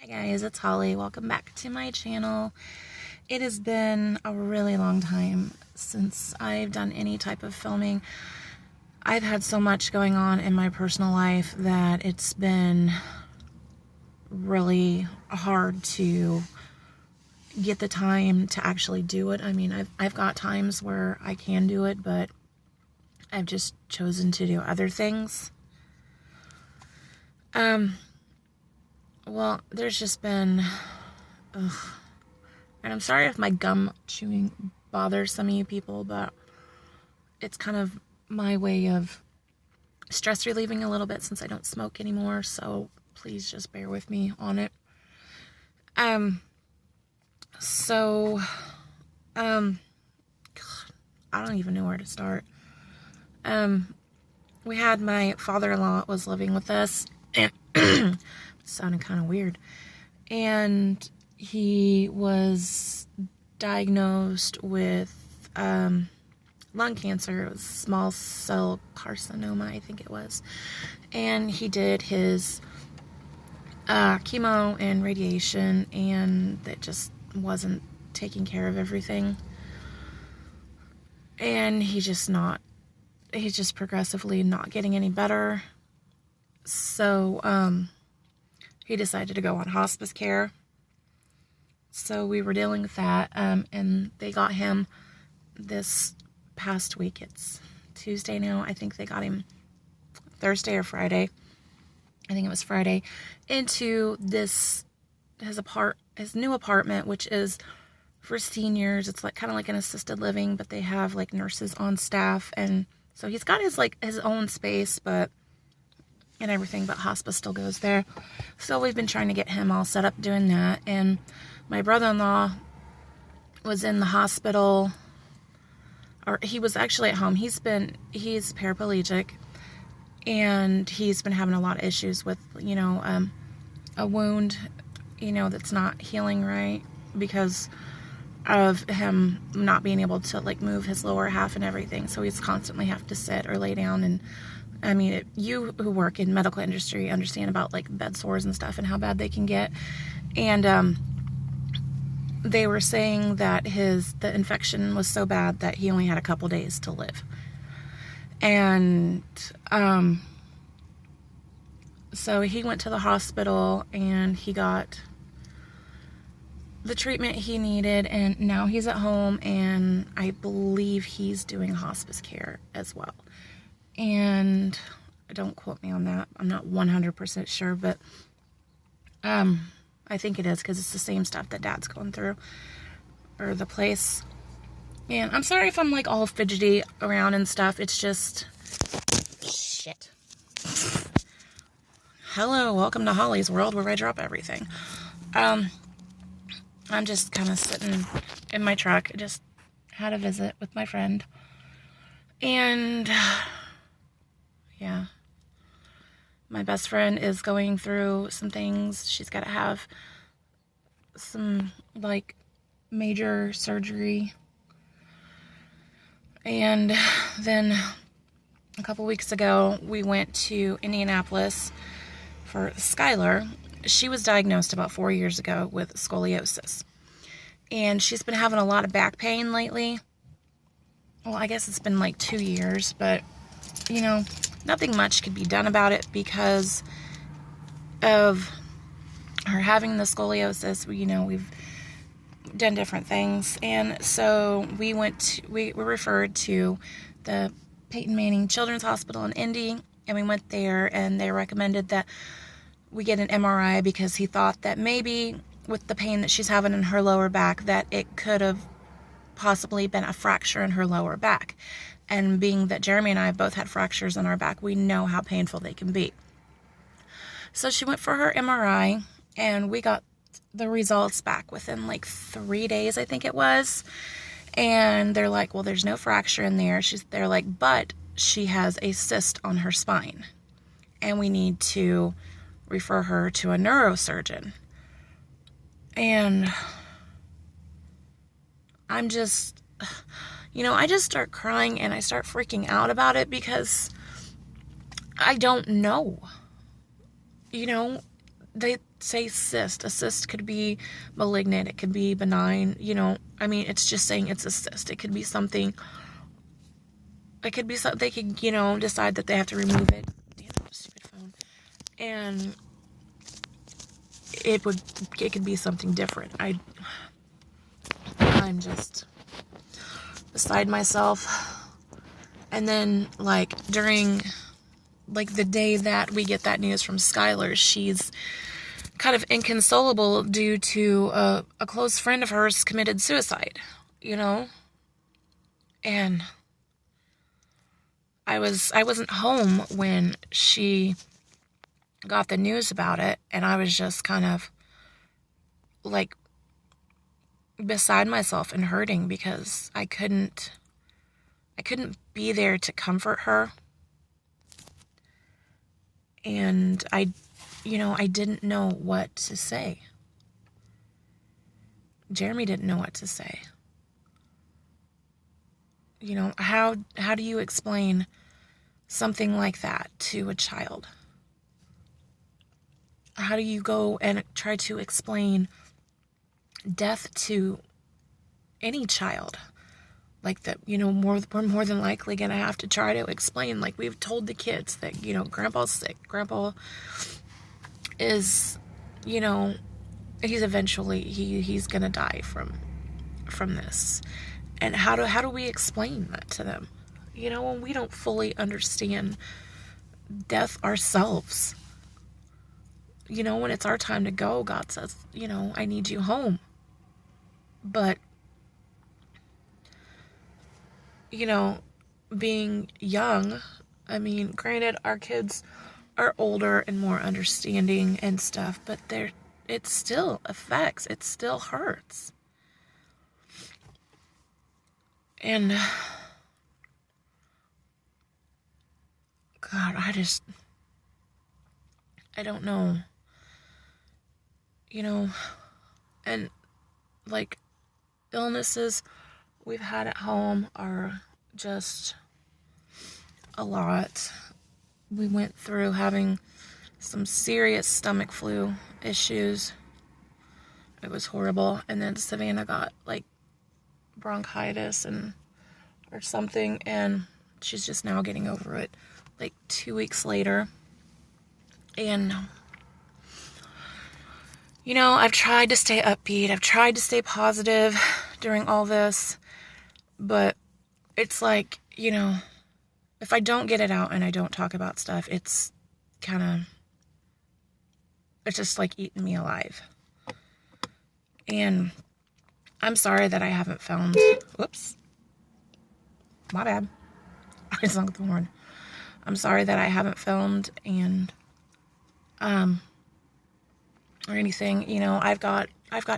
Hi guys, it's Holly. Welcome back to my channel. It has been a really long time since I've done any type of filming. I've had so much going on in my personal life that it's been really hard to get the time to actually do it. I mean, I've got times where I can do it, but I've just chosen to do other things. Well, there's just been, and I'm sorry if my gum chewing bothers some of you people, but it's kind of my way of stress relieving a little bit since I don't smoke anymore, so please just bear with me on it. God, I don't even know where to start. We had my father-in-law was living with us, and it sounded kind of weird, and he was diagnosed with lung cancer. It was small cell carcinoma, I think it was, and he did his chemo and radiation, and it just wasn't taking care of everything, and he's just progressively not getting any better. So he decided to go on hospice care. So we were dealing with that, and they got him this past week. It's Tuesday now. I think they got him Thursday or Friday. I think it was Friday, into his new apartment, which is for seniors. It's like kind of like an assisted living, but they have like nurses on staff, and so he's got his own space, and everything, but hospice still goes there. So we've been trying to get him all set up doing that, and my brother-in-law was in the hospital, or he was actually at home. He's paraplegic, and he's been having a lot of issues with, a wound, that's not healing right because of him not being able to like move his lower half and everything. So he's constantly have to sit or lay down. And I mean, you who work in medical industry understand about like bed sores and stuff and how bad they can get. And they were saying that the infection was so bad that he only had a couple days to live. And so he went to the hospital and he got the treatment he needed, and now he's at home, and I believe he's doing hospice care as well. And don't quote me on that. I'm not 100% sure, but I think it is, because it's the same stuff that Dad's going through, or the place. And I'm sorry if I'm like all fidgety around and stuff. It's just shit. Hello, welcome to Holly's World, where I drop everything. I'm just kind of sitting in my truck. I just had a visit with my friend. And yeah, my best friend is going through some things. She's got to have some like major surgery. And then a couple weeks ago, we went to Indianapolis for Skylar. She was diagnosed about 4 years ago with scoliosis. And she's been having a lot of back pain lately. Well, I guess it's been like 2 years, but, nothing much could be done about it because of her having the scoliosis. We've done different things. And so we were referred to the Peyton Manning Children's Hospital in Indy, and we went there, and they recommended that we get an MRI because he thought that maybe with the pain that she's having in her lower back that it could have possibly been a fracture in her lower back. And being that Jeremy and I have both had fractures in our back, we know how painful they can be. So she went for her MRI, and we got the results back within like 3 days, I think it was. And they're like, well, there's no fracture in there. They're like, but she has a cyst on her spine, and we need to refer her to a neurosurgeon. And I'm just, I just start crying, and I start freaking out about it because I don't know. say cyst. A cyst could be malignant. It could be benign. I mean, it's just saying it's a cyst. It could be something. It could be something. They could, decide that they have to remove it. Damn, stupid phone. And it could be something different. I'm just beside myself. And then, during, the day that we get that news from Skylar, she's kind of inconsolable due to a close friend of hers committed suicide, And I wasn't home when she got the news about it, and I was just kind of, beside myself and hurting because I couldn't be there to comfort her. And I didn't know what to say. Jeremy didn't know what to say. How do you explain something like that to a child? How do you go and try to explain death to any child? We're more than likely going to have to try to explain, we've told the kids that, Grandpa's sick. Grandpa is, he's eventually, he's going to die from this. And how do we explain that to them? When we don't fully understand death ourselves. When it's our time to go, God says, I need you home. But, being young, I mean, granted, our kids are older and more understanding and stuff, but it still affects, it still hurts. And, God, I don't know. And, illnesses we've had at home are just a lot. We went through having some serious stomach flu issues. It was horrible. And then Savannah got bronchitis or something, and she's just now getting over it 2 weeks later. And I've tried to stay upbeat. I've tried to stay positive during all this, but it's if I don't get it out and I don't talk about stuff, it's just eating me alive. And I'm sorry that I haven't filmed. Whoops. My bad. I just hung up the horn. I'm sorry that I haven't filmed and, or anything. I've got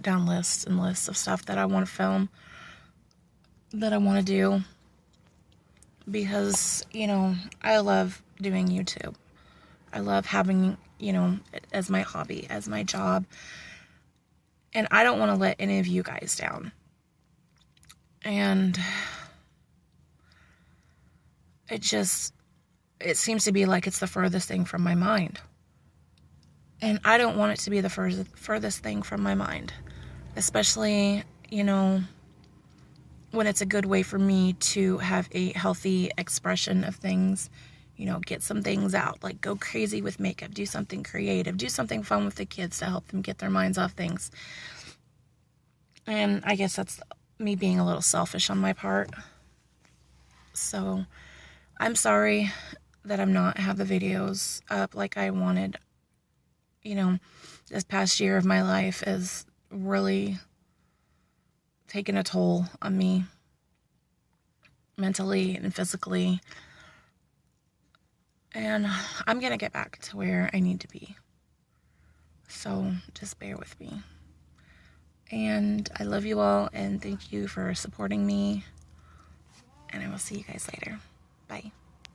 down lists and lists of stuff that I want to film, that I want to do, because, I love doing YouTube. I love having, it as my hobby, as my job, and I don't want to let any of you guys down. And it seems to be it's the furthest thing from my mind. And I don't want it to be the furthest thing from my mind. Especially, when it's a good way for me to have a healthy expression of things. Get some things out. Go crazy with makeup. Do something creative. Do something fun with the kids to help them get their minds off things. And I guess that's me being a little selfish on my part. So, I'm sorry that I'm not have the videos up like I wanted. This past year of my life has really taken a toll on me, mentally and physically. And I'm going to get back to where I need to be. So just bear with me. And I love you all, and thank you for supporting me. And I will see you guys later. Bye.